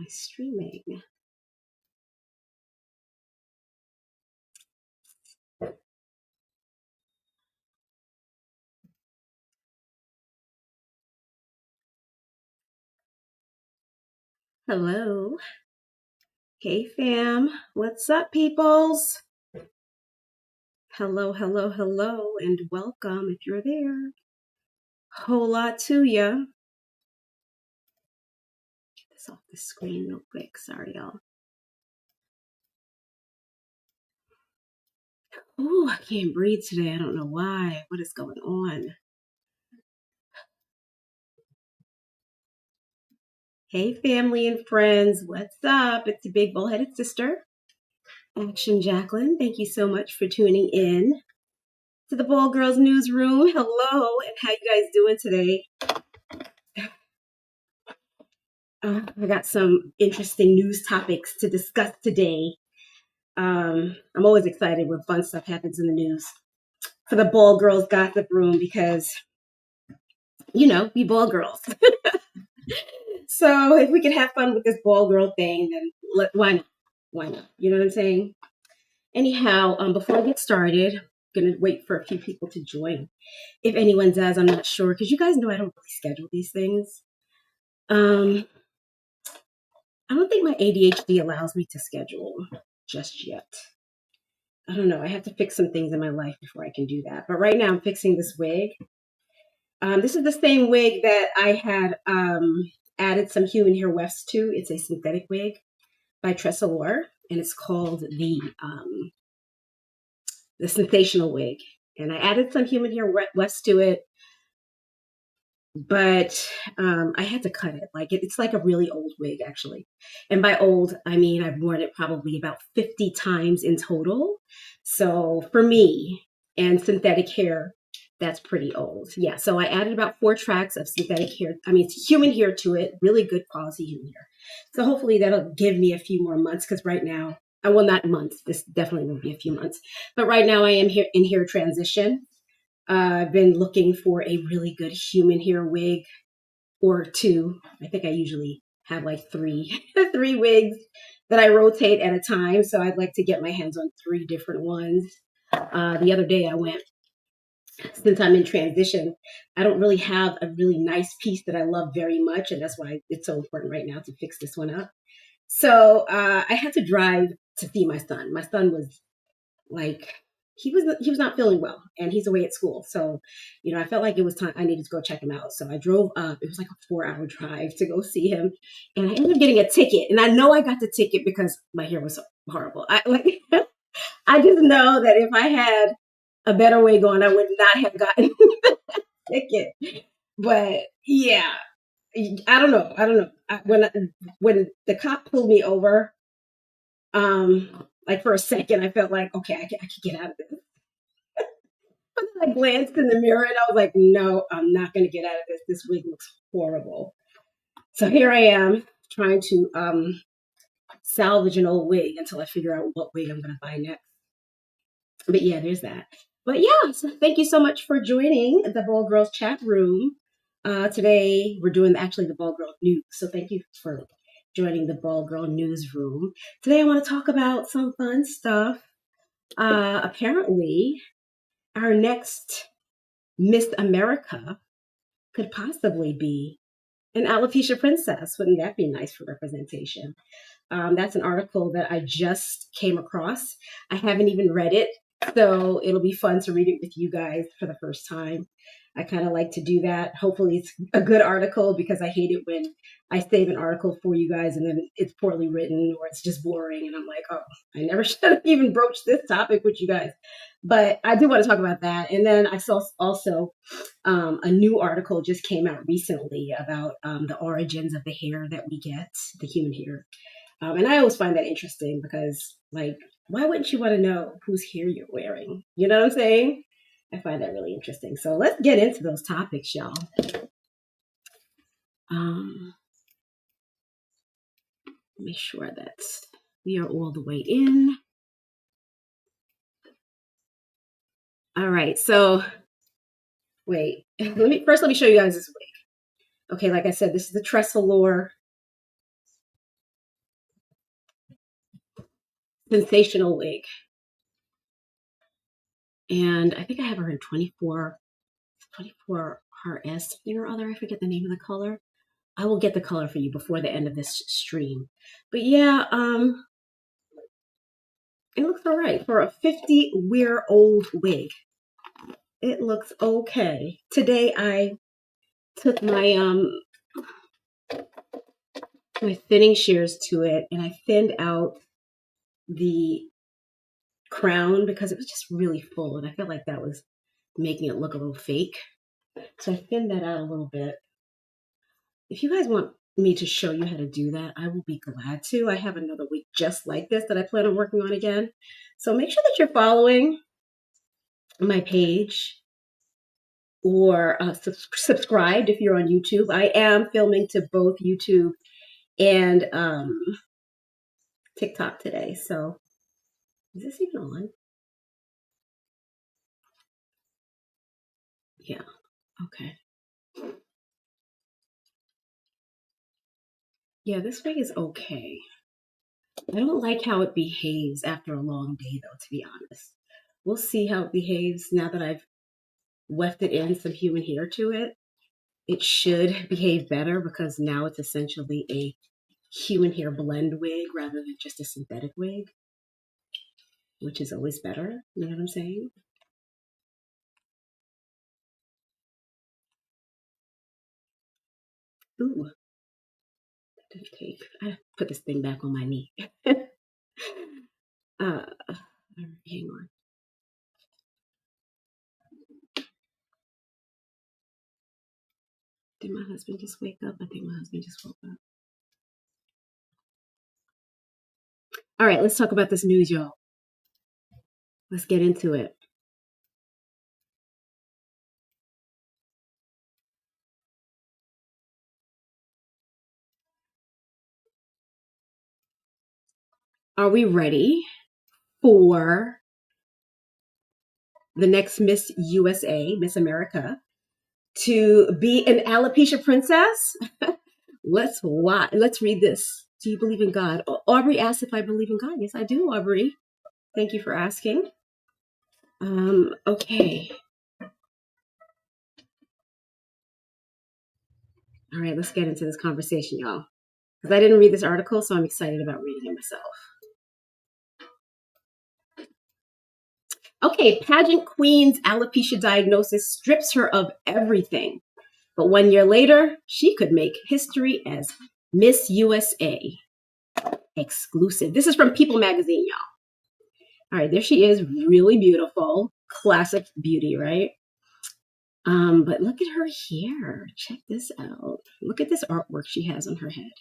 my streaming? Hello. Hey fam. What's up, peoples? Hello, hello, hello, and welcome if you're there. Whole lot to ya. Get this off the screen real quick. Sorry, y'all. Oh, I can't breathe today. I don't know why. What is going on? Hey, family and friends. What's up? It's the big bullheaded sister, Action Jacqueline. Thank you so much for tuning in to the Ball Girls Newsroom. Hello, and how you guys doing today? I got some interesting news topics to discuss today. I'm always excited when fun stuff happens in the news for the Ball Girls Gossip Room because, we ball girls. So if we can have fun with this ball girl thing, then why not? Why not? You know what I'm saying? Anyhow, before I get started, I'm going to wait for a few people to join. If anyone does, I'm not sure because you guys know I don't really schedule these things. I don't think my ADHD allows me to schedule just yet. I don't know. I have to fix some things in my life before I can do that. But right now I'm fixing this wig. This is the same wig that I had added some human hair wefts to. It's a synthetic wig by Tressalor, and it's called the Sensational Wig. And I added some human hair wefts to it, but I had to cut it. It's like a really old wig, actually. And by old, I mean I've worn it probably about 50 times in total. So for me and synthetic hair, that's pretty old. Yeah, so I added about 4 tracks of synthetic hair. I mean, it's human hair to it, really good quality human hair. So hopefully that'll give me a few more months because right now, well, not months. This definitely won't be a few months. But right now I am here in hair transition. I've been looking for a really good human hair wig or 2. I think I usually have like 3, 3 wigs that I rotate at a time. So I'd like to get my hands on 3 different ones. The other day I went, since I'm in transition, I don't really have a really nice piece that I love very much. And that's why it's so important right now to fix this one up. So I had to drive to see my son. My son was like, he was not feeling well and he's away at school. So, I felt like it was time I needed to go check him out. So I drove up. It was like a 4-hour drive to go see him. And I ended up getting a ticket. And I know I got the ticket because my hair was so horrible. I just know that if I had a better wig on, I would not have gotten the ticket. But yeah, I don't know. When the cop pulled me over, like for a second, I felt like, okay, I could get out of this. But then I glanced in the mirror and I was like, no, I'm not going to get out of this. This wig looks horrible. So here I am trying to salvage an old wig until I figure out what wig I'm going to buy next. But yeah, there's that. But yeah, so thank you so much for joining the Ball Girls chat room. Today we're doing actually the Ball Girl News. So thank you for joining the Ball Girl Newsroom. Today I want to talk about some fun stuff. Apparently, our next Miss America could possibly be an alopecia princess. Wouldn't that be nice for representation? That's an article that I just came across. I haven't even read it, so it'll be fun to read it with you guys for the first time. I kind of like to do that. Hopefully it's a good article because I hate it when I save an article for you guys and then it's poorly written or it's just boring and I'm like, oh, I never should have even broached this topic with you guys. But I do want to talk about that. And then I saw also a new article just came out recently about the origins of the hair that we get, the human hair. And I always find that interesting because, like, why wouldn't you want to know whose hair you're wearing? You know what I'm saying? I find that really interesting. So let's get into those topics, y'all. Make sure that we are all the way in. All right. So wait, let me show you guys this wig. Okay, like I said, this is the Tressalor sensational wig. And I think I have her in 24 RS, something or other. I forget the name of the color. I will get the color for you before the end of this stream. But yeah, it looks all right for a 50-year-old wig. It looks okay. Today I took my thinning shears to it and I thinned out the crown because it was just really full and I felt like that was making it look a little fake. So I thinned that out a little bit. If you guys want me to show you how to do that, I will be glad to. I have another wig just like this that I plan on working on again. So make sure that you're following my page or subscribed if you're on YouTube. I am filming to both YouTube and TikTok today. So is this even on? Yeah. Okay. Yeah, this wig is okay. I don't like how it behaves after a long day, though, to be honest. We'll see how it behaves now that I've wefted in some human hair to it. It should behave better because now it's essentially a human hair blend wig rather than just a synthetic wig, which is always better. You know what I'm saying? Ooh, that didn't take. I put this thing back on my knee. Hang on. Did my husband just wake up? I think my husband just woke up. All right, let's talk about this news, y'all. Let's get into it. Are we ready for the next Miss USA, Miss America, to be an alopecia princess? Let's watch. Let's read this. Do you believe in God? Aubrey asked if I believe in God. Yes, I do, Aubrey. Thank you for asking. Okay. All right, let's get into this conversation, y'all. Because I didn't read this article, so I'm excited about reading it myself. Okay, pageant queen's alopecia diagnosis strips her of everything. But 1 year later, she could make history as Miss USA. Exclusive. This is from People magazine, y'all. All right, there she is, really beautiful. Classic beauty, right? But look at her hair. Check this out. Look at this artwork she has on her head.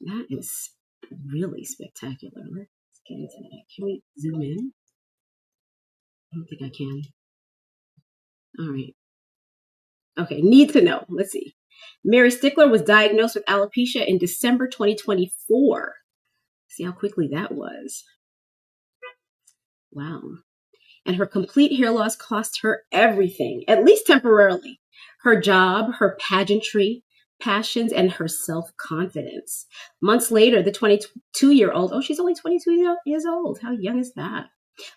That is really spectacular. Let's get into that. Can we zoom in? I don't think I can. All right. Okay, need to know. Let's see. Mary Stickler was diagnosed with alopecia in December 2024. See how quickly that was. Wow. And her complete hair loss cost her everything, at least temporarily. Her job, her pageantry, passions, and her self-confidence. Months later, the 22-year-old, oh, she's only 22 years old. How young is that?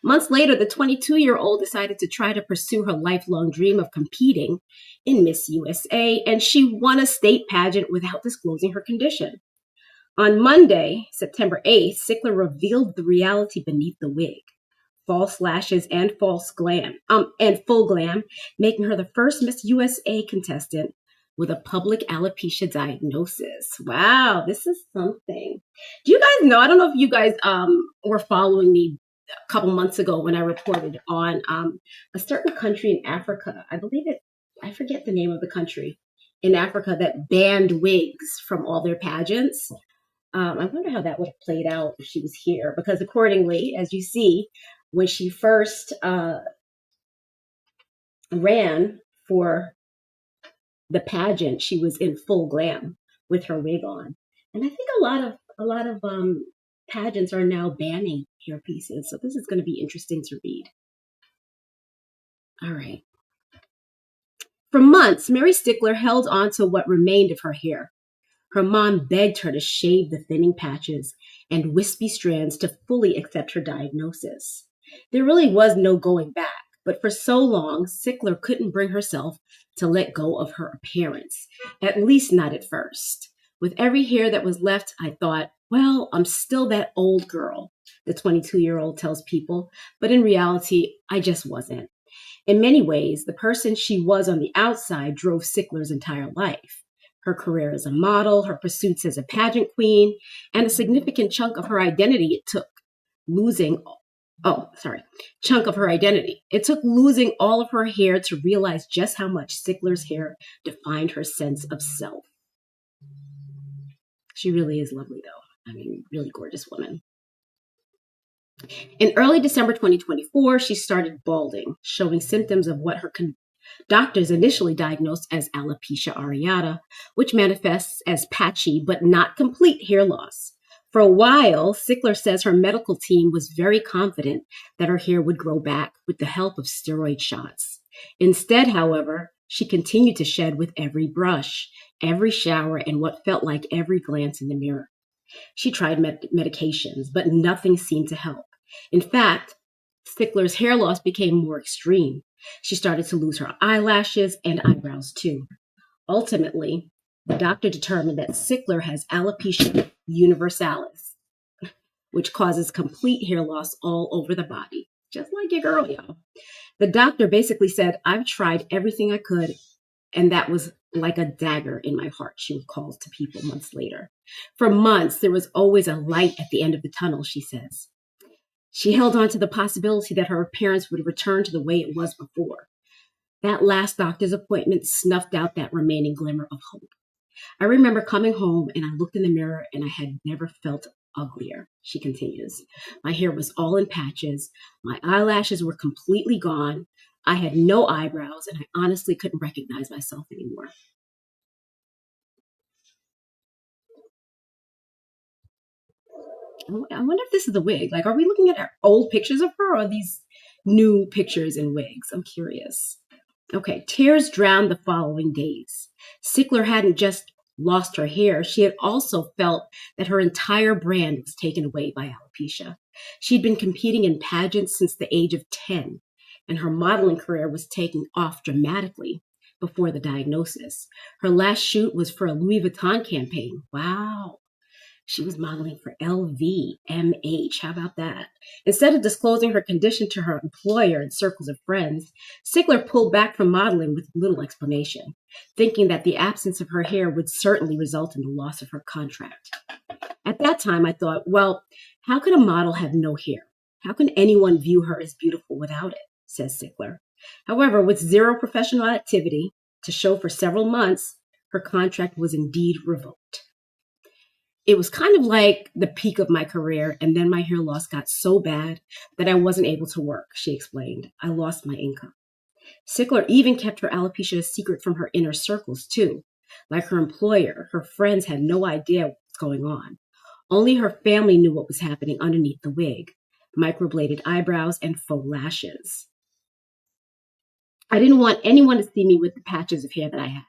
Months later, the 22-year-old decided to try to pursue her lifelong dream of competing in Miss USA, and she won a state pageant without disclosing her condition. On Monday, September 8th, Stickler revealed the reality beneath the wig. False lashes and false glam, and full glam, making her the first Miss USA contestant with a public alopecia diagnosis. Wow, this is something. Do you guys know? I don't know if you guys were following me a couple months ago when I reported on a certain country in Africa. I believe it. I forget the name of the country in Africa that banned wigs from all their pageants. I wonder how that would have played out if she was here, because accordingly, as you see, when she first ran for the pageant, she was in full glam with her wig on, and I think a lot of pageants are now banning hair pieces. So this is going to be interesting to read. All right. For months, Mary Stickler held on to what remained of her hair. Her mom begged her to shave the thinning patches and wispy strands to fully accept her diagnosis. There really was no going back, but for so long, Sickler couldn't bring herself to let go of her appearance, at least not at first. With every hair that was left, I thought, well, I'm still that old girl, the 22-year-old tells people, but in reality, I just wasn't. In many ways, the person she was on the outside drove Sickler's entire life. Her career as a model, her pursuits as a pageant queen, and a significant chunk of her identity it took losing chunk of her identity. It took losing all of her hair to realize just how much Sickler's hair defined her sense of self. She really is lovely, though. I mean, really gorgeous woman. In early December 2024, she started balding, showing symptoms of what her doctors initially diagnosed as alopecia areata, which manifests as patchy but not complete hair loss. For a while, Sickler says her medical team was very confident that her hair would grow back with the help of steroid shots. Instead, however, she continued to shed with every brush, every shower, and what felt like every glance in the mirror. She tried medications, but nothing seemed to help. In fact, Sickler's hair loss became more extreme. She started to lose her eyelashes and eyebrows too. Ultimately, the doctor determined that Sickler has alopecia universalis, which causes complete hair loss all over the body, just like your girl, y'all. The doctor basically said, I've tried everything I could, and that was like a dagger in my heart, she recalls to people months later. For months, there was always a light at the end of the tunnel, she says. She held on to the possibility that her appearance would return to the way it was before. That last doctor's appointment snuffed out that remaining glimmer of hope. I remember coming home and I looked in the mirror and I had never felt uglier, she continues. My hair was all in patches. My eyelashes were completely gone. I had no eyebrows and I honestly couldn't recognize myself anymore. I wonder if this is the wig. Like, are we looking at old pictures of her or are these new pictures and wigs? I'm curious. Okay, tears drowned the following days. Sickler hadn't just lost her hair, she had also felt that her entire brand was taken away by alopecia. She'd been competing in pageants since the age of 10, and her modeling career was taking off dramatically before the diagnosis. Her last shoot was for a Louis Vuitton campaign. Wow. She was modeling for LVMH. How about that? Instead of disclosing her condition to her employer and circles of friends, Sickler pulled back from modeling with little explanation, thinking that the absence of her hair would certainly result in the loss of her contract. At that time, I thought, well, how could a model have no hair? How can anyone view her as beautiful without it? Says Sickler. However, with zero professional activity to show for several months, her contract was indeed revoked. It was kind of like the peak of my career, and then my hair loss got so bad that I wasn't able to work, she explained. I lost my income. Sickler even kept her alopecia a secret from her inner circles, too. Like her employer, her friends had no idea what was going on. Only her family knew what was happening underneath the wig, microbladed eyebrows and faux lashes. I didn't want anyone to see me with the patches of hair that I had.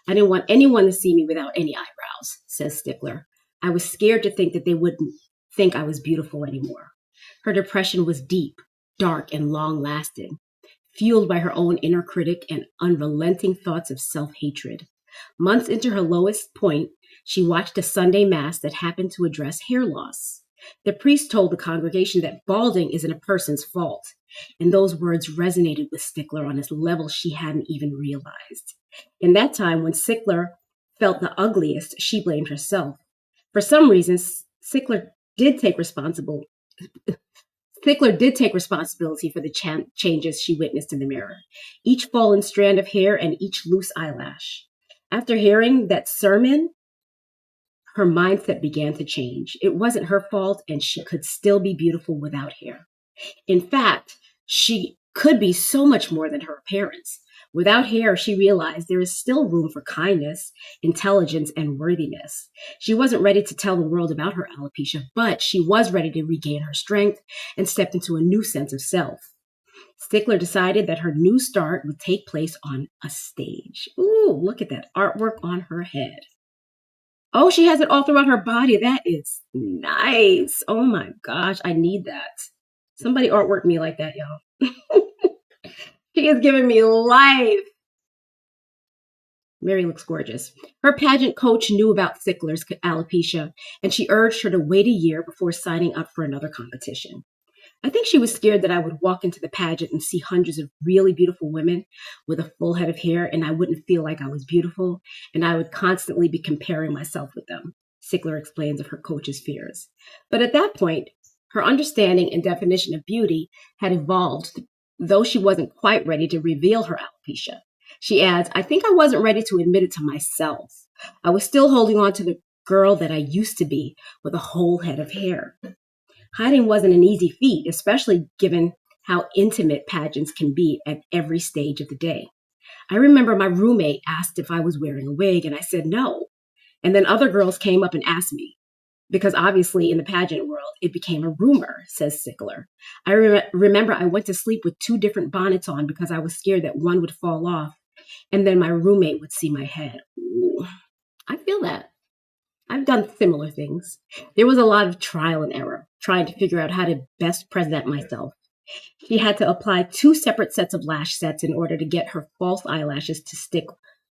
I didn't want anyone to see me without any eyebrows, says Sickler. I was scared to think that they wouldn't think I was beautiful anymore. Her depression was deep, dark, and long-lasting, fueled by her own inner critic and unrelenting thoughts of self-hatred. Months into her lowest point, she watched a Sunday Mass that happened to address hair loss. The priest told the congregation that balding isn't a person's fault, and those words resonated with Sickler on a level she hadn't even realized. In that time, when Sickler felt the ugliest, she blamed herself. For some reason, Sickler did take responsibility for the changes she witnessed in the mirror, each fallen strand of hair and each loose eyelash. After hearing that sermon, her mindset began to change. It wasn't her fault, and she could still be beautiful without hair. In fact, she could be so much more than her appearance. Without hair, she realized there is still room for kindness, intelligence, and worthiness. She wasn't ready to tell the world about her alopecia, but she was ready to regain her strength and step into a new sense of self. Sickler decided that her new start would take place on a stage. Ooh, look at that artwork on her head. Oh, she has it all throughout her body. That is nice. Oh my gosh, I need that. Somebody artwork me like that, y'all. She is giving me life. Mary looks gorgeous. Her pageant coach knew about Sickler's alopecia, and she urged her to wait a year before signing up for another competition. I think she was scared that I would walk into the pageant and see hundreds of really beautiful women with a full head of hair, and I wouldn't feel like I was beautiful, and I would constantly be comparing myself with them. Sickler explains of her coach's fears. But at that point, her understanding and definition of beauty had evolved, though she wasn't quite ready to reveal her alopecia. She adds, I think I wasn't ready to admit it to myself. I was still holding on to the girl that I used to be with a whole head of hair. Hiding wasn't an easy feat, especially given how intimate pageants can be at every stage of the day. I remember my roommate asked if I was wearing a wig, and I said no. And then other girls came up and asked me, because obviously in the pageant world, it became a rumor, says Sickler. I remember I went to sleep with two different bonnets on because I was scared that one would fall off, and then my roommate would see my head. Ooh, I feel that. I've done similar things. There was a lot of trial and error, trying to figure out how to best present myself. She had to apply two separate sets of lash sets in order to get her false eyelashes to stick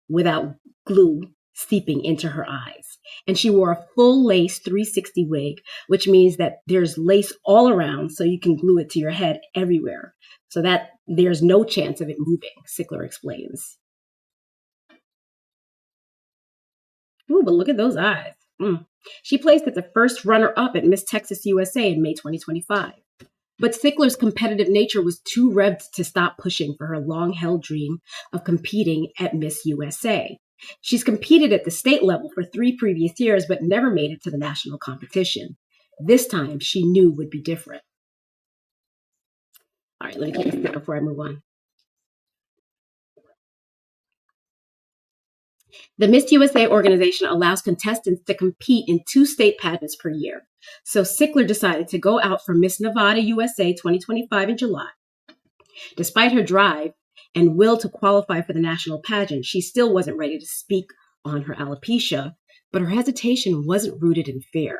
without glue seeping into her eyes. And she wore a full lace 360 wig, which means that there's lace all around so you can glue it to your head everywhere, so that there's no chance of it moving, Sickler explains. Ooh, but look at those eyes. She placed as the first runner-up at Miss Texas USA in May 2025. But Sickler's competitive nature was too revved to stop pushing for her long-held dream of competing at Miss USA. She's competed at the state level for 3 previous years, but never made it to the national competition. This time, she knew would be different. All right, let me take a sip before I move on. The Miss USA organization allows contestants to compete in 2 state pageants per year. So Sickler decided to go out for Miss Nevada USA 2025 in July. Despite her drive and will to qualify for the national pageant, she still wasn't ready to speak on her alopecia, but her hesitation wasn't rooted in fear.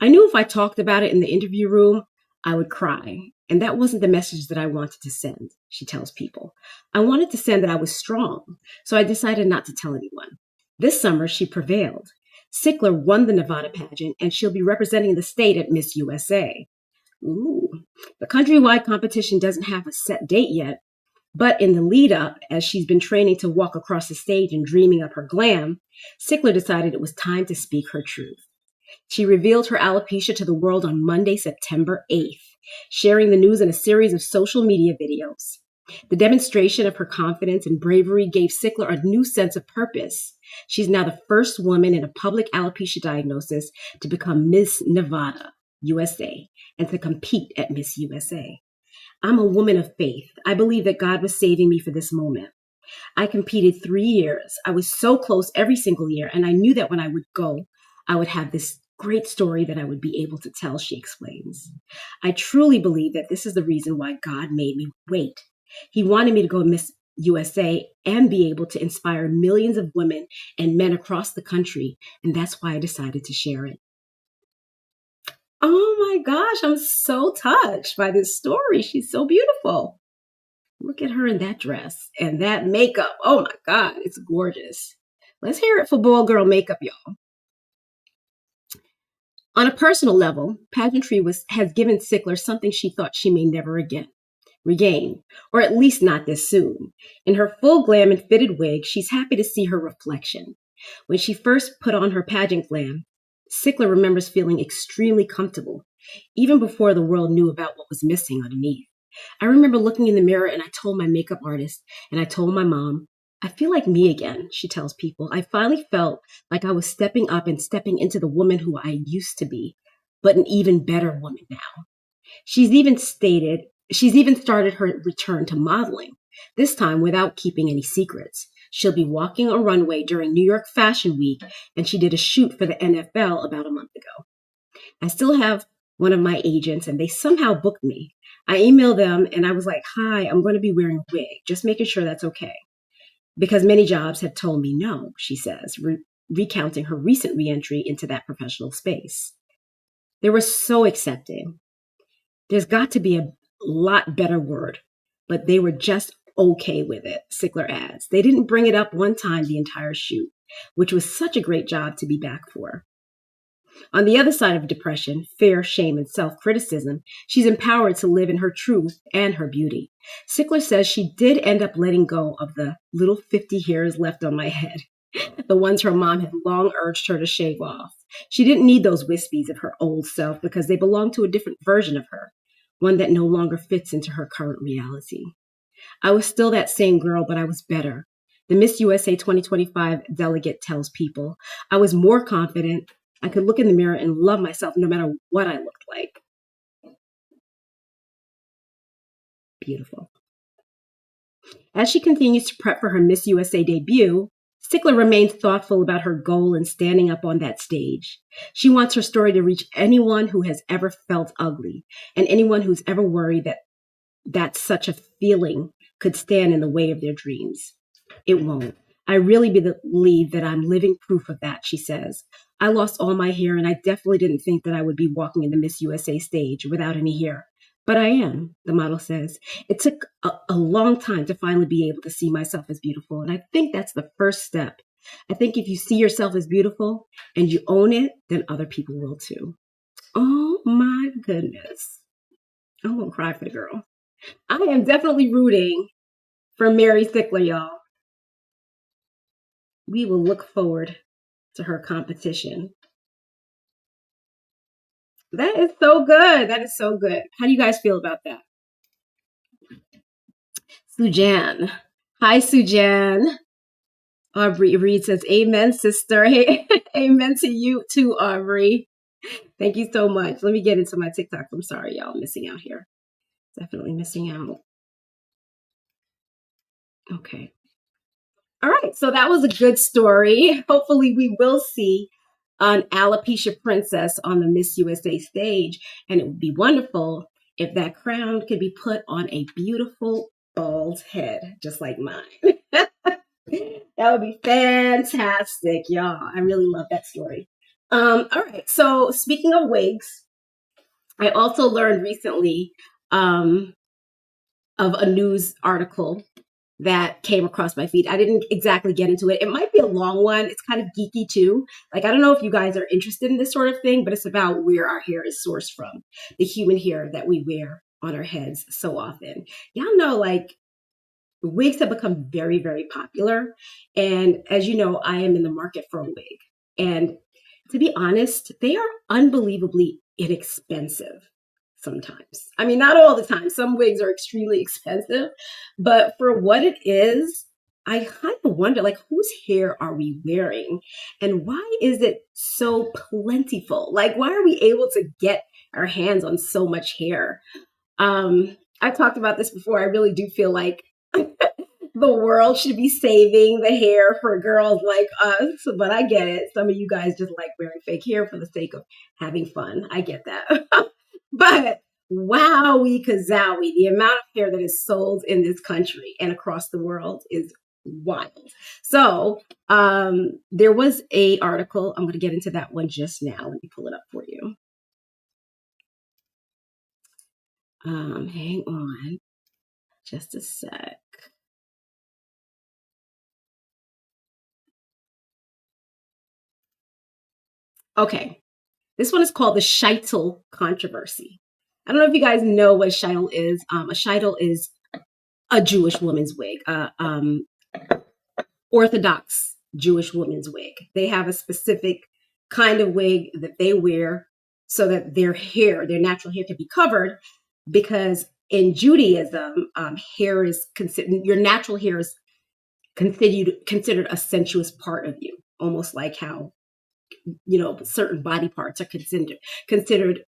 I knew if I talked about it in the interview room, I would cry. And that wasn't the message that I wanted to send, she tells people. I wanted to send that I was strong, so I decided not to tell anyone. This summer, she prevailed. Sickler won the Nevada pageant, and she'll be representing the state at Miss USA. Ooh, the countrywide competition doesn't have a set date yet, but in the lead up, as she's been training to walk across the stage and dreaming of her glam, Sickler decided it was time to speak her truth. She revealed her alopecia to the world on Monday, September 8th, sharing the news in a series of social media videos. The demonstration of her confidence and bravery gave Sickler a new sense of purpose. She's now the first woman in a public alopecia diagnosis to become Miss Nevada, USA, and to compete at Miss USA. I'm a woman of faith. I believe that God was saving me for this moment. I competed 3 years. I was so close every single year, and I knew that when I would go, I would have this great story that I would be able to tell, she explains. I truly believe that this is the reason why God made me wait. He wanted me to go Miss USA and be able to inspire millions of women and men across the country, and that's why I decided to share it. Oh my gosh, I'm so touched by this story. She's so beautiful. Look at her in that dress and that makeup. Oh my God, it's gorgeous. Let's hear it for boy girl makeup, y'all. On a personal level, pageantry has given Sickler something she thought she may never again regain, or at least not this soon. In her full glam and fitted wig, she's happy to see her reflection. When she first put on her pageant glam, Sickler remembers feeling extremely comfortable, even before the world knew about what was missing underneath. I remember looking in the mirror and I told my makeup artist and I told my mom, I feel like me again, she tells people. I finally felt like I was stepping up and stepping into the woman who I used to be, but an even better woman now. She's even started her return to modeling, this time without keeping any secrets. She'll be walking a runway during New York Fashion Week, and she did a shoot for the NFL about a month ago. I still have one of my agents, and they somehow booked me. I emailed them, and I was like, hi, I'm going to be wearing a wig, just making sure that's okay. Because many jobs have told me no, she says, recounting her recent reentry into that professional space. They were so accepting. There's got to be a lot better word, but they were just okay with it, Sickler adds. They didn't bring it up one time the entire shoot, which was such a great job to be back for. On the other side of depression, fear, shame, and self-criticism, she's empowered to live in her truth and her beauty. Sickler says she did end up letting go of the little 50 hairs left on my head, the ones her mom had long urged her to shave off. She didn't need those wispies of her old self because they belonged to a different version of her, one that no longer fits into her current reality. I was still that same girl, but I was better. The Miss USA 2025 delegate tells People, I was more confident. I could look in the mirror and love myself no matter what I looked like. Beautiful. As she continues to prep for her Miss USA debut, Sickler remains thoughtful about her goal in standing up on that stage. She wants her story to reach anyone who has ever felt ugly and anyone who's ever worried that such a feeling could stand in the way of their dreams. It won't. I really believe that I'm living proof of that, she says. I lost all my hair and I definitely didn't think that I would be walking in the Miss USA stage without any hair. But I am, the model says. It took a long time to finally be able to see myself as beautiful. And I think that's the first step. I think if you see yourself as beautiful and you own it, then other people will too. Oh my goodness. I'm going to cry for the girl. I am definitely rooting for Mary Sickler, y'all. We will look forward to her competition. That is so good. That is so good. How do you guys feel about that? Sujan. Hi, Sujan. Aubrey Reed says, amen, sister. Hey, amen to you too, Aubrey. Thank you so much. Let me get into my TikTok. I'm sorry, y'all. I'm missing out here. Definitely missing out. Okay. All right. So that was a good story. Hopefully we will see an alopecia princess on the Miss USA stage. And it would be wonderful if that crown could be put on a beautiful bald head, just like mine. That would be fantastic, y'all. I really love that story. All right. So speaking of wigs, I also learned recently of a news article that came across my feed. I didn't exactly get into it. It might be a long one. It's kind of geeky too. Like, I don't know if you guys are interested in this sort of thing, but it's about where our hair is sourced from, the human hair that we wear on our heads so often. Y'all know, like, wigs have become very, very popular. And as you know, I am in the market for a wig. And to be honest, they are unbelievably inexpensive sometimes. I mean, not all the time. Some wigs are extremely expensive, but for what it is, I kind of wonder, like, whose hair are we wearing? And why is it so plentiful? Like, why are we able to get our hands on so much hair? I've talked about this before. I really do feel like the world should be saving the hair for girls like us, but I get it. Some of you guys just like wearing fake hair for the sake of having fun. I get that. But wowie kazowie, the amount of hair that is sold in this country and across the world is wild. So there was a article. I'm going to get into that one just now. Let me pull it up for you. Hang on just a sec. Okay. This one is called the Sheitel controversy. I don't know if you guys know what Sheitel is. A Sheitel is a Jewish woman's wig, Orthodox Jewish woman's wig. They have a specific kind of wig that they wear so that their hair, their natural hair, can be covered, because in Judaism, hair is considered, your natural hair is considered a sensuous part of you, almost like how, you know, certain body parts are considered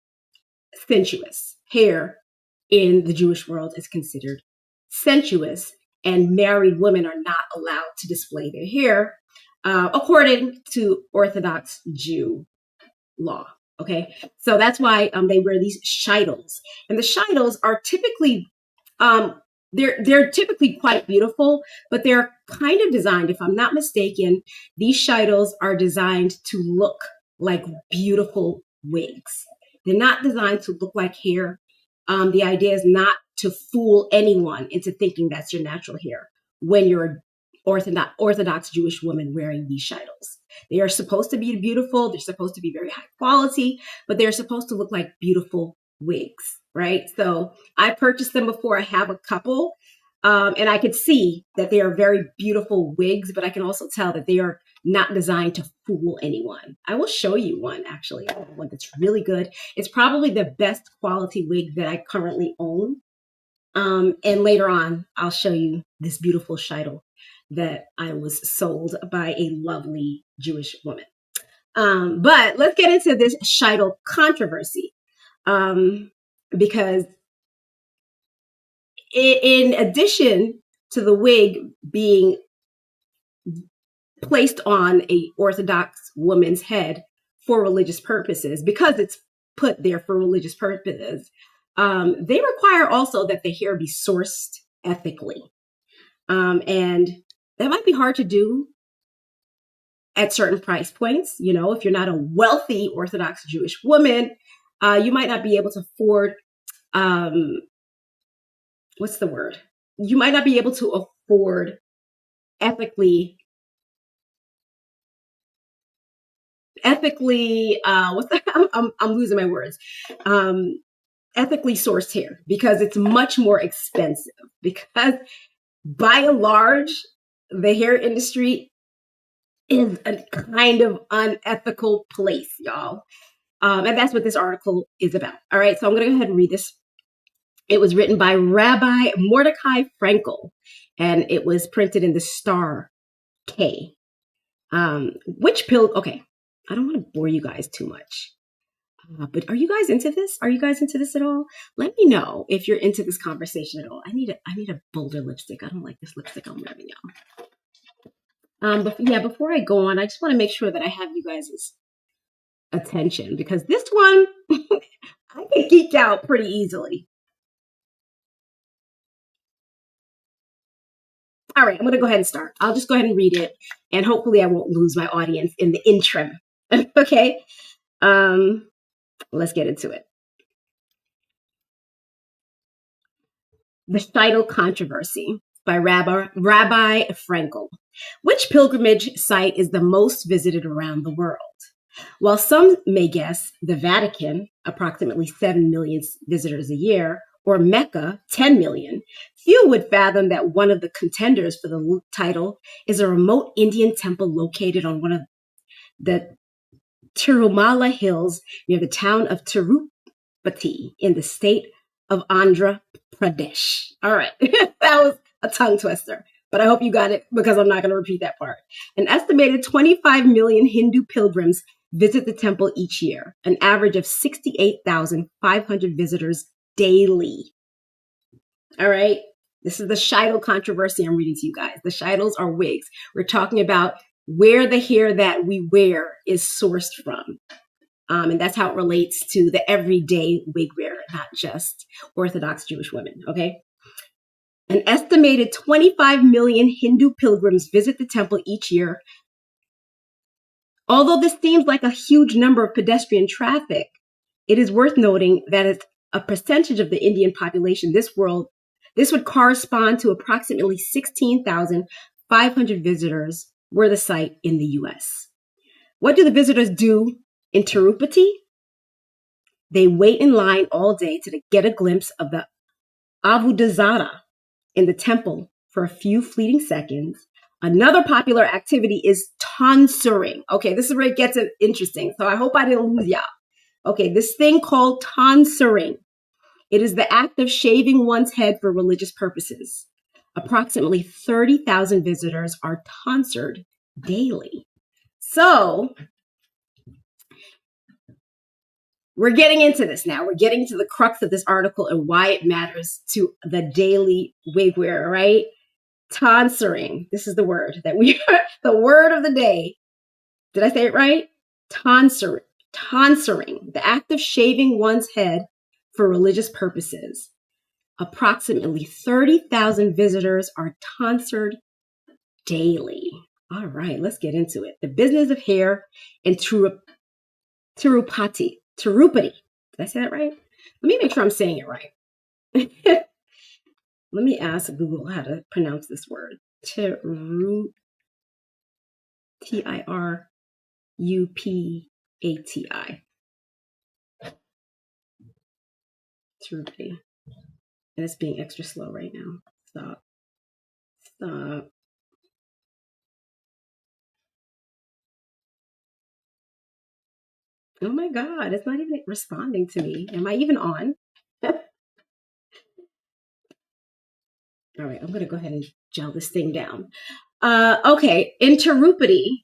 sensuous. Hair in the Jewish world is considered sensuous, and married women are not allowed to display their hair according to Orthodox Jew law. Okay, so that's why they wear these sheitels, and the sheitels are typically they're typically quite beautiful, but they're kind of designed, if I'm not mistaken, these Sheitels are designed to look like beautiful wigs. They're not designed to look like hair. The idea is not to fool anyone into thinking that's your natural hair when you're an Orthodox Jewish woman wearing these Sheitels. They are supposed to be beautiful. They're supposed to be very high quality, but they're supposed to look like beautiful wigs, right? So I purchased them before. I have a couple, and I could see that they are very beautiful wigs, but I can also tell that they are not designed to fool anyone. I will show you one, actually, one that's really good. It's probably the best quality wig that I currently own. And later on, I'll show you this beautiful Sheitel that I was sold by a lovely Jewish woman. But let's get into this Sheitel controversy. Because in addition to the wig being placed on a Orthodox woman's head for religious purposes, because it's put there for religious purposes, they require also that the hair be sourced ethically. And that might be hard to do at certain price points. You know, if you're not a wealthy Orthodox Jewish woman, you might not be able to afford, what's the word? You might not be able to afford ethically, what's that? I'm losing my words. Ethically sourced hair, because it's much more expensive, because by and large, the hair industry is a kind of unethical place, y'all. And that's what this article is about. All right, so I'm going to go ahead and read this. It was written by Rabbi Mordecai Frankel, and it was printed in the Star K. Okay, I don't want to bore you guys too much. But are you guys into this? Are you guys into this at all? Let me know if you're into this conversation at all. I need a bolder lipstick. I don't like this lipstick I'm wearing, y'all. But yeah, before I go on, I just want to make sure that I have you guys' attention, because this one, I can geek out pretty easily. All right, I'm going to go ahead and start. I'll just go ahead and read it, and hopefully I won't lose my audience in the interim. Okay? Let's get into it. The Sheitel Controversy by Rabbi Frankel. Which pilgrimage site is the most visited around the world? While some may guess the Vatican, approximately 7 million visitors a year, or Mecca, 10 million, few would fathom that one of the contenders for the title is a remote Indian temple located on one of the Tirumala Hills near the town of Tirupati in the state of Andhra Pradesh. All right, that was a tongue twister, but I hope you got it, because I'm not going to repeat that part. An estimated 25 million Hindu pilgrims visit the temple each year, an average of 68,500 visitors daily. All right, this is the Sheitel controversy I'm reading to you guys. The Sheitels are wigs. We're talking about where the hair that we wear is sourced from. And that's how it relates to the everyday wig wearer, not just Orthodox Jewish women, okay? An estimated 25 million Hindu pilgrims visit the temple each year. Although this seems like a huge number of pedestrian traffic, it is worth noting that it's a percentage of the Indian population this would correspond to approximately 16,500 visitors were the site in the U.S. What do the visitors do in Tirupati? They wait in line all day to get a glimpse of the Avodazara in the temple for a few fleeting seconds. Another popular activity is tonsuring. Okay, this is where it gets interesting. So I hope I didn't lose y'all. Okay, this thing called tonsuring. It is the act of shaving one's head for religious purposes. Approximately 30,000 visitors are tonsured daily. So we're getting into this now. We're getting to the crux of this article and why it matters to the daily wig wearer, right? Tonsuring. This is the word that the word of the day. Did I say it right? Tonsuring. Tonsuring, the act of shaving one's head for religious purposes. Approximately 30,000 visitors are tonsured daily. All right, let's get into it. The business of hair in Tirupati. Did I say that right? Let me make sure I'm saying it right. Let me ask Google how to pronounce this word. Tirupati. Tirupati. And it's being extra slow right now. Stop. Oh my God, it's not even responding to me. Am I even on? All right, I'm going to go ahead and gel this thing down. Okay, in Tirupati,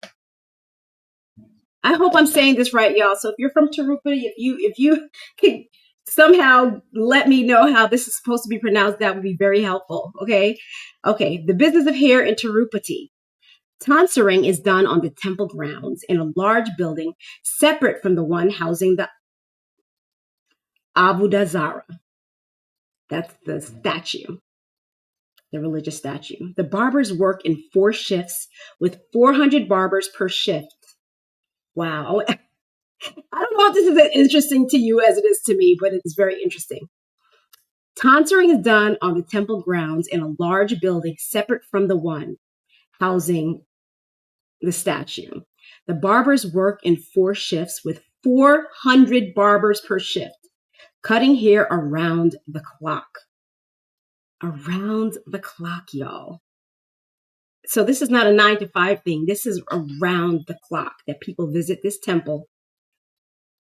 I hope I'm saying this right, y'all. So if you're from Tirupati, if you can somehow let me know how this is supposed to be pronounced, that would be very helpful. Okay. The business of hair in Tirupati. Tonsuring is done on the temple grounds in a large building separate from the one housing the Abudazara. That's the statue, the religious statue. The barbers work in 4 shifts with 400 barbers per shift. Wow. I don't know if this is as interesting to you as it is to me, but it's very interesting. Tonsuring is done on the temple grounds in a large building separate from the one housing the statue. The barbers work in 4 shifts with 400 barbers per shift, cutting hair around the clock. Around the clock, y'all. So this is not a 9 to 5 thing. This is around the clock that people visit this temple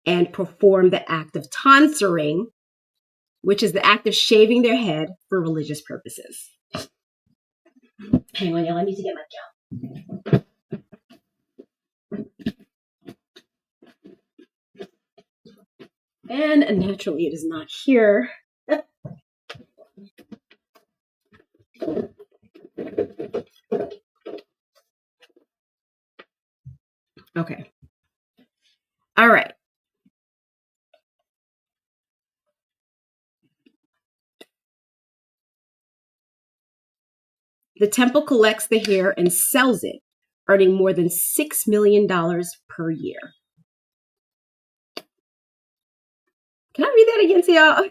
and perform the act of tonsuring, which is the act of shaving their head for religious purposes. Hang on, y'all. I need to get my gel. And naturally, it is not here. Okay. All right. The temple collects the hair and sells it, earning more than $6 million per year. Can I read that again to y'all?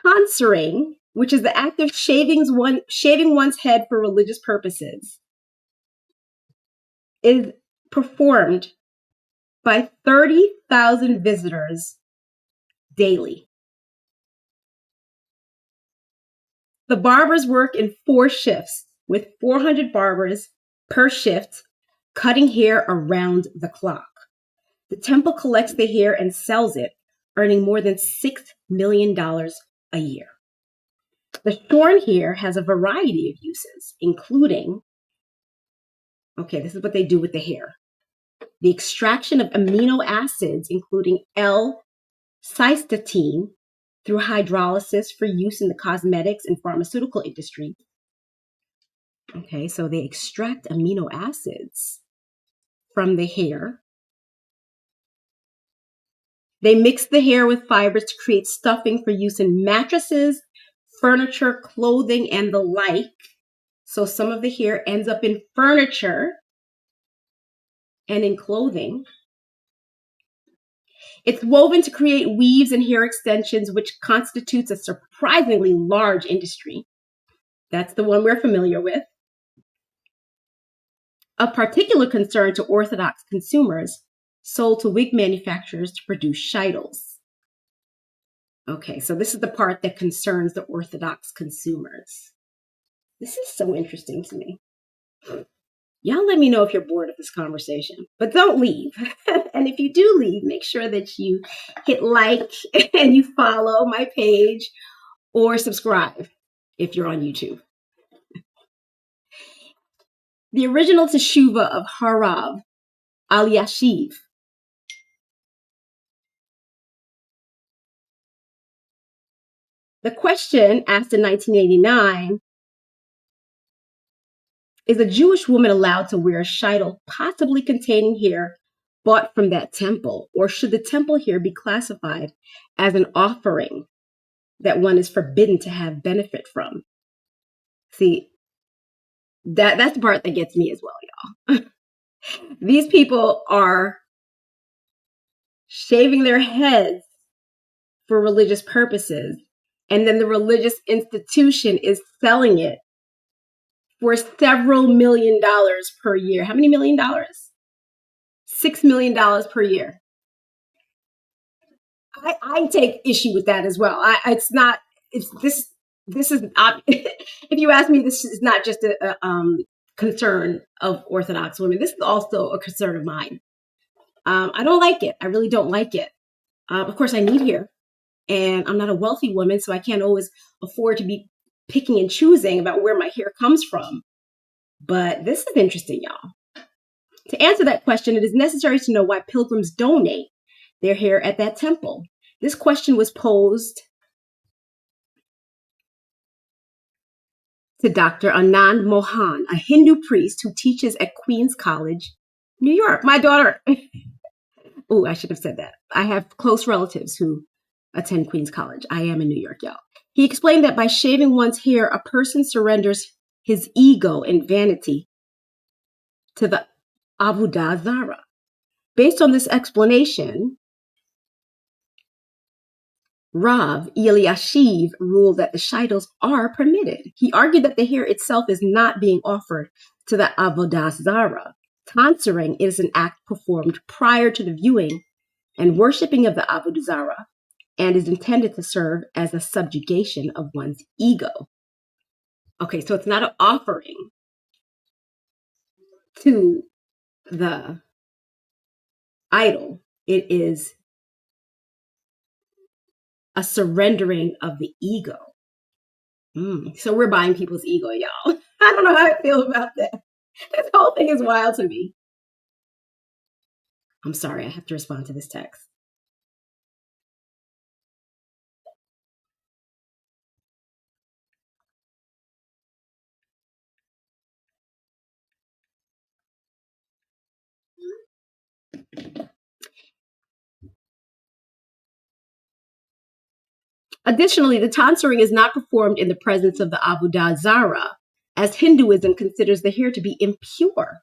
Tonsuring, which is the act of shaving one's head for religious purposes, is performed by 30,000 visitors daily. The barbers work in 4 shifts with 400 barbers per shift, cutting hair around the clock. The temple collects the hair and sells it, earning more than $6 million a year. The shorn hair has a variety of uses, including, this is what they do with the hair. The extraction of amino acids, including L-cysteine, through hydrolysis for use in the cosmetics and pharmaceutical industry. Okay, so they extract amino acids from the hair. They mix the hair with fibers to create stuffing for use in mattresses, furniture, clothing, and the like. So some of the hair ends up in furniture and in clothing. It's woven to create weaves and hair extensions, which constitutes a surprisingly large industry. That's the one we're familiar with. Of particular concern to Orthodox consumers, sold to wig manufacturers to produce Sheitels. Okay, so this is the part that concerns the Orthodox consumers. This is so interesting to me. Y'all let me know if you're bored of this conversation, but don't leave. And if you do leave, make sure that you hit like and you follow my page or subscribe if you're on YouTube. The original Teshuvah of Harav al-Yashiv. The question asked in 1989, is a Jewish woman allowed to wear a sheitel possibly containing hair bought from that temple? Or should the temple here be classified as an offering that one is forbidden to have benefit from? See, that's the part that gets me as well, y'all. These people are shaving their heads for religious purposes, and then the religious institution is selling it for several $1,000,000 per year. How many $1,000,000? $6 million per year. I take issue with that as well. It's not. It's this. This is not. If you ask me, this is not just a concern of Orthodox women. This is also a concern of mine. I don't like it. I really don't like it. Of course, I need hair, and I'm not a wealthy woman, so I can't always afford to be picking and choosing about where my hair comes from. But this is interesting, y'all. To answer that question, it is necessary to know why pilgrims donate their hair at that temple. This question was posed to Dr. Anand Mohan, a Hindu priest who teaches at Queens College, New York. My daughter. Oh, I should have said that. I have close relatives who attend Queens College. I am in New York, y'all. He explained that by shaving one's hair, a person surrenders his ego and vanity to the Avodah Zarah. Based on this explanation, Rav Eliashiv ruled that the Sheitels are permitted. He argued that the hair itself is not being offered to the Avodah Zarah. Tonsuring is an act performed prior to the viewing and worshiping of the Avodah Zarah and is intended to serve as a subjugation of one's ego. Okay, so it's not an offering to the idol. It is a surrendering of the ego. So we're buying people's ego, y'all. I don't know how I feel about that. This whole thing is wild to me. I'm sorry, I have to respond to this text. Additionally, the tonsuring is not performed in the presence of the Avodah Zarah, as Hinduism considers the hair to be impure,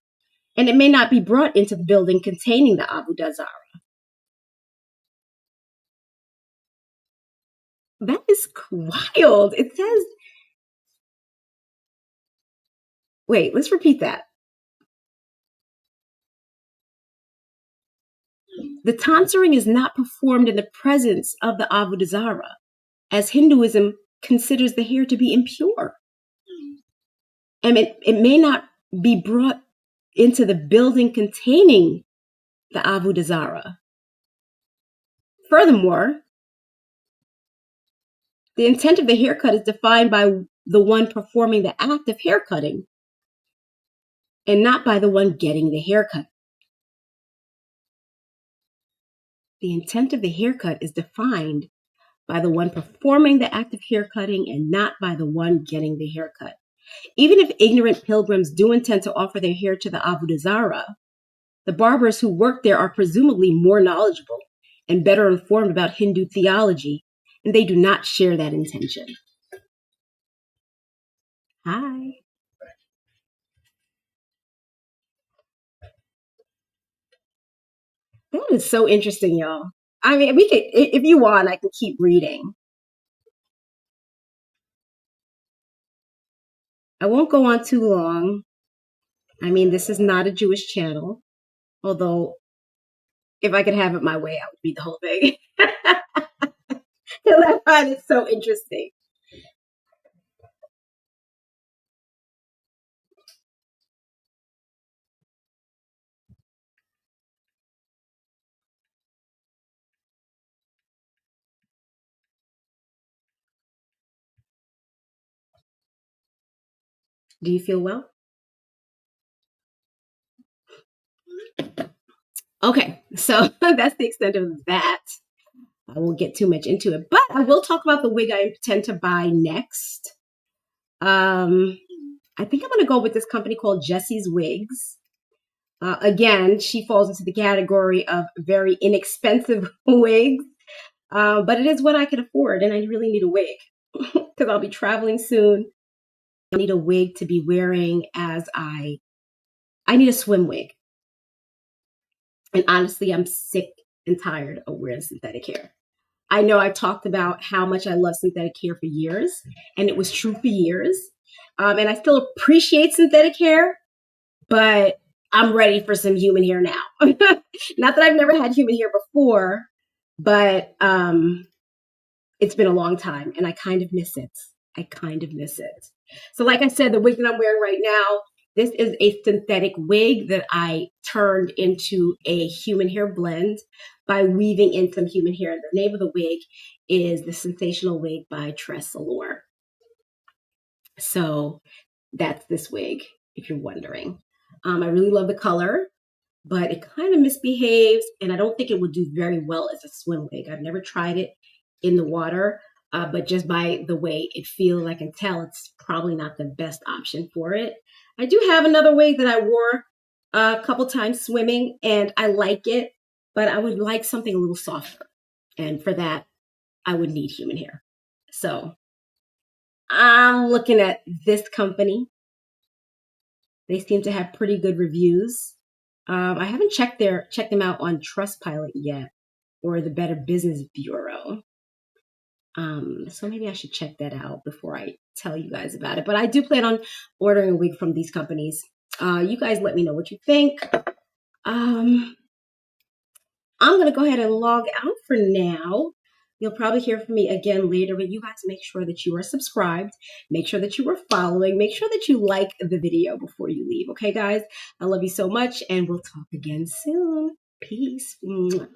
and it may not be brought into the building containing the Avodah Zarah. That is wild. It says, wait, let's repeat that. The tonsuring is not performed in the presence of the Avodah Zarah, as Hinduism considers the hair to be impure. And it may not be brought into the building containing the Avodah Zarah. Furthermore, the intent of the haircut is defined by the one performing the act of haircutting and not by the one getting the haircut. The intent of the haircut is defined by the one performing the act of haircutting and not by the one getting the haircut. Even if ignorant pilgrims do intend to offer their hair to the Avodah Zarah, the barbers who work there are presumably more knowledgeable and better informed about Hindu theology, and they do not share that intention. Hi. That is so interesting, y'all. I mean, we could, if you want, I can keep reading. I won't go on too long. I mean, this is not a Jewish channel, although if I could have it my way, I would read the whole thing. Because I find it so interesting. Do you feel well? Okay, so that's the extent of that. I won't get too much into it, but I will talk about the wig I intend to buy next. I think I'm going to go with this company called Jesse's Wigs. Again, she falls into the category of very inexpensive wigs, but it is what I can afford, and I really need a wig because I'll be traveling soon. I need a wig to be wearing as I need a swim wig. And honestly, I'm sick and tired of wearing synthetic hair. I know I talked about how much I love synthetic hair for years, and it was true for years. And I still appreciate synthetic hair, but I'm ready for some human hair now. Not that I've never had human hair before, but it's been a long time and I kind of miss it. I kind of miss it. So like I said, the wig that I'm wearing right now, this is a synthetic wig that I turned into a human hair blend by weaving in some human hair. The name of the wig is the Sensational Wig by Tressalure. So that's this wig, if you're wondering. I really love the color, but it kind of misbehaves, and I don't think it would do very well as a swim wig. I've never tried it in the water, but just by the way it feels, I can tell it's probably not the best option for it. I do have another wig that I wore a couple times swimming, and I like it, but I would like something a little softer. And for that, I would need human hair. So I'm looking at this company. They seem to have pretty good reviews. I haven't checked them out on Trustpilot yet, or the Better Business Bureau. So maybe I should check that out before I tell you guys about it. But I do plan on ordering a wig from these companies. You guys let me know what you think. I'm gonna go ahead and log out for now. You'll probably hear from me again later, but you guys make sure that you are subscribed. Make sure that you are following. Make sure that you like the video before you leave. Okay, guys? I love you so much, and we'll talk again soon. Peace. Mwah.